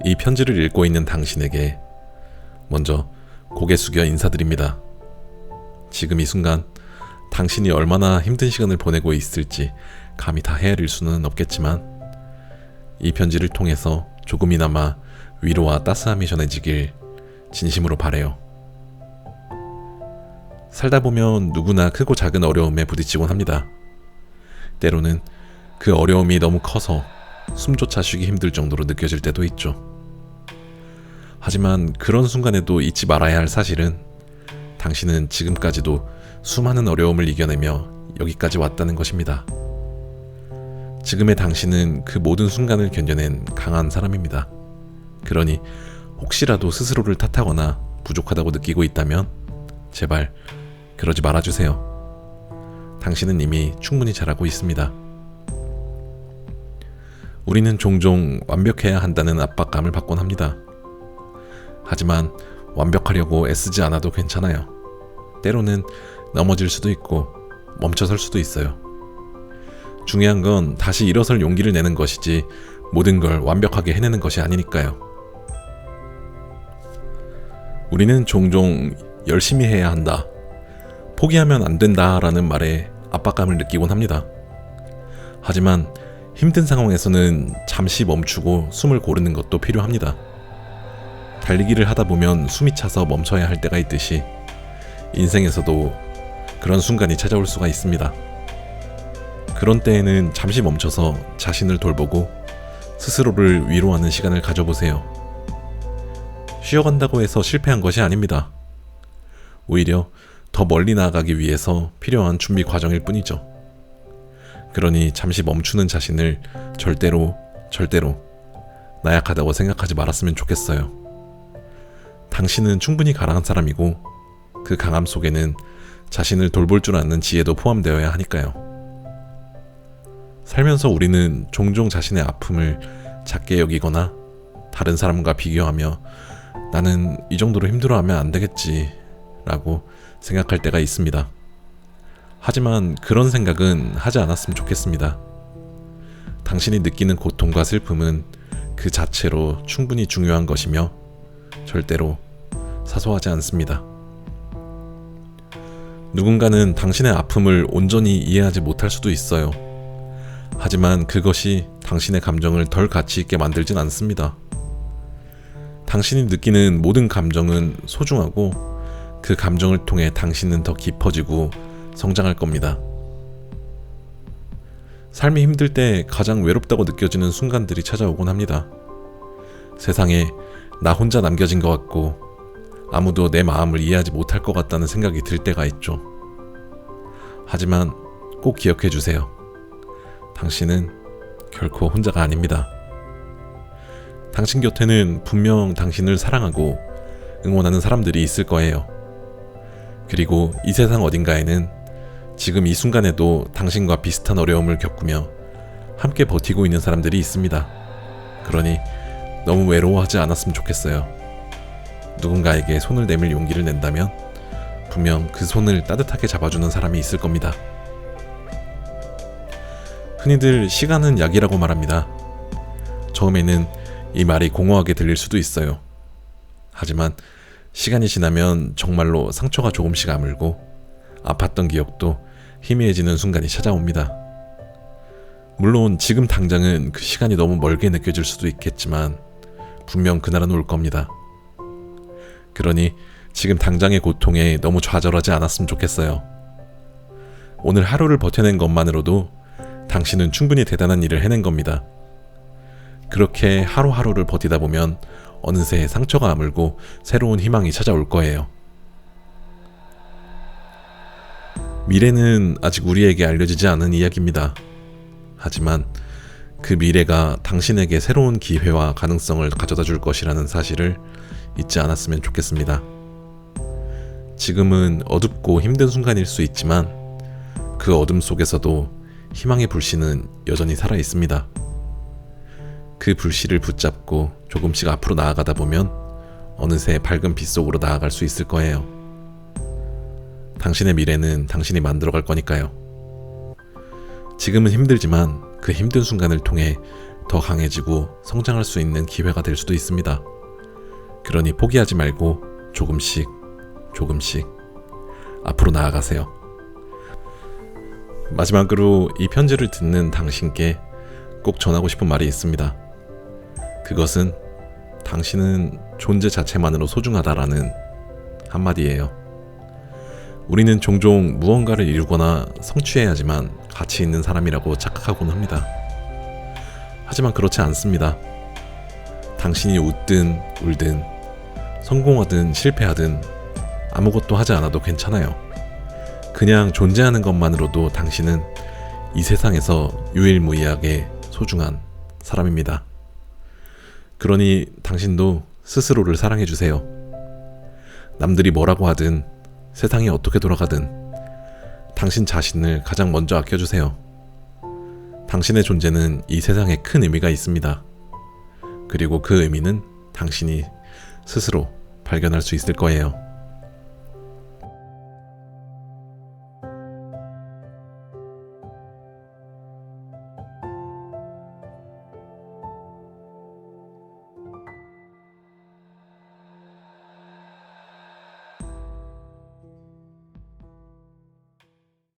이 편지를 읽고 있는 당신에게 먼저 고개 숙여 인사드립니다. 지금 이 순간 당신이 얼마나 힘든 시간을 보내고 있을지 감히 다 헤아릴 수는 없겠지만 이 편지를 통해서 조금이나마 위로와 따스함이 전해지길 진심으로 바라요. 살다 보면 누구나 크고 작은 어려움에 부딪히곤 합니다. 때로는 그 어려움이 너무 커서 숨조차 쉬기 힘들 정도로 느껴질 때도 있죠. 하지만 그런 순간에도 잊지 말아야 할 사실은 당신은 지금까지도 수많은 어려움을 이겨내며 여기까지 왔다는 것입니다. 지금의 당신은 그 모든 순간을 견뎌낸 강한 사람입니다. 그러니 혹시라도 스스로를 탓하거나 부족하다고 느끼고 있다면 제발 그러지 말아주세요. 당신은 이미 충분히 잘하고 있습니다. 우리는 종종 완벽해야 한다는 압박감을 받곤 합니다. 하지만 완벽하려고 애쓰지 않아도 괜찮아요. 때로는 넘어질 수도 있고 멈춰설 수도 있어요. 중요한 건 다시 일어설 용기를 내는 것이지 모든 걸 완벽하게 해내는 것이 아니니까요. 우리는 종종 열심히 해야 한다, 포기하면 안 된다라는 말에 압박감을 느끼곤 합니다. 하지만 힘든 상황에서는 잠시 멈추고 숨을 고르는 것도 필요합니다. 달리기를 하다 보면 숨이 차서 멈춰야 할 때가 있듯이 인생에서도 그런 순간이 찾아올 수가 있습니다. 그런 때에는 잠시 멈춰서 자신을 돌보고 스스로를 위로하는 시간을 가져보세요. 쉬어간다고 해서 실패한 것이 아닙니다. 오히려 더 멀리 나아가기 위해서 필요한 준비 과정일 뿐이죠. 그러니 잠시 멈추는 자신을 절대로 나약하다고 생각하지 말았으면 좋겠어요. 당신은 충분히 가랑한 사람이고 그 강함 속에는 자신을 돌볼 줄 아는 지혜도 포함되어야 하니까요. 살면서 우리는 종종 자신의 아픔을 작게 여기거나 다른 사람과 비교하며 나는 이 정도로 힘들어하면 안 되겠지 라고 생각할 때가 있습니다. 하지만 그런 생각은 하지 않았으면 좋겠습니다. 당신이 느끼는 고통과 슬픔은 그 자체로 충분히 중요한 것이며 절대로 사소하지 않습니다. 누군가는 당신의 아픔을 온전히 이해하지 못할 수도 있어요. 하지만 그것이 당신의 감정을 덜 가치 있게 만들진 않습니다. 당신이 느끼는 모든 감정은 소중하고 그 감정을 통해 당신은 더 깊어지고 성장할 겁니다. 삶이 힘들 때 가장 외롭다고 느껴지는 순간들이 찾아오곤 합니다. 세상에 나 혼자 남겨진 것 같고 아무도 내 마음을 이해하지 못할 것 같다는 생각이 들 때가 있죠. 하지만 꼭 기억해 주세요. 당신은 결코 혼자가 아닙니다. 당신 곁에는 분명 당신을 사랑하고 응원하는 사람들이 있을 거예요. 그리고 이 세상 어딘가에는 지금 이 순간에도 당신과 비슷한 어려움을 겪으며 함께 버티고 있는 사람들이 있습니다. 그러니 너무 외로워하지 않았으면 좋겠어요. 누군가에게 손을 내밀 용기를 낸다면 분명 그 손을 따뜻하게 잡아주는 사람이 있을 겁니다. 흔히들 시간은 약이라고 말합니다. 처음에는 이 말이 공허하게 들릴 수도 있어요. 하지만 시간이 지나면 정말로 상처가 조금씩 아물고 아팠던 기억도 희미해지는 순간이 찾아옵니다. 물론 지금 당장은 그 시간이 너무 멀게 느껴질 수도 있겠지만 분명 그날은 올 겁니다. 그러니 지금 당장의 고통에 너무 좌절하지 않았으면 좋겠어요. 오늘 하루를 버텨낸 것만으로도 당신은 충분히 대단한 일을 해낸 겁니다. 그렇게 하루하루를 버티다 보면 어느새 상처가 아물고 새로운 희망이 찾아올 거예요. 미래는 아직 우리에게 알려지지 않은 이야기입니다. 하지만 그 미래가 당신에게 새로운 기회와 가능성을 가져다 줄 것이라는 사실을 잊지 않았으면 좋겠습니다. 지금은 어둡고 힘든 순간일 수 있지만 그 어둠 속에서도 희망의 불씨는 여전히 살아 있습니다. 그 불씨를 붙잡고 조금씩 앞으로 나아가다 보면 어느새 밝은 빛 속으로 나아갈 수 있을 거예요. 당신의 미래는 당신이 만들어갈 거니까요. 지금은 힘들지만 그 힘든 순간을 통해 더 강해지고 성장할 수 있는 기회가 될 수도 있습니다. 그러니 포기하지 말고 조금씩 앞으로 나아가세요. 마지막으로 이 편지를 듣는 당신께 꼭 전하고 싶은 말이 있습니다. 그것은 당신은 존재 자체만으로 소중하다라는 한마디예요. 우리는 종종 무언가를 이루거나 성취해야지만 가치 있는 사람이라고 착각하곤 합니다. 하지만 그렇지 않습니다. 당신이 웃든 울든 성공하든 실패하든 아무것도 하지 않아도 괜찮아요. 그냥 존재하는 것만으로도 당신은 이 세상에서 유일무이하게 소중한 사람입니다. 그러니 당신도 스스로를 사랑해주세요. 남들이 뭐라고 하든 세상이 어떻게 돌아가든 당신 자신을 가장 먼저 아껴주세요. 당신의 존재는 이 세상에 큰 의미가 있습니다. 그리고 그 의미는 당신이 스스로 발견할 수 있을 거예요.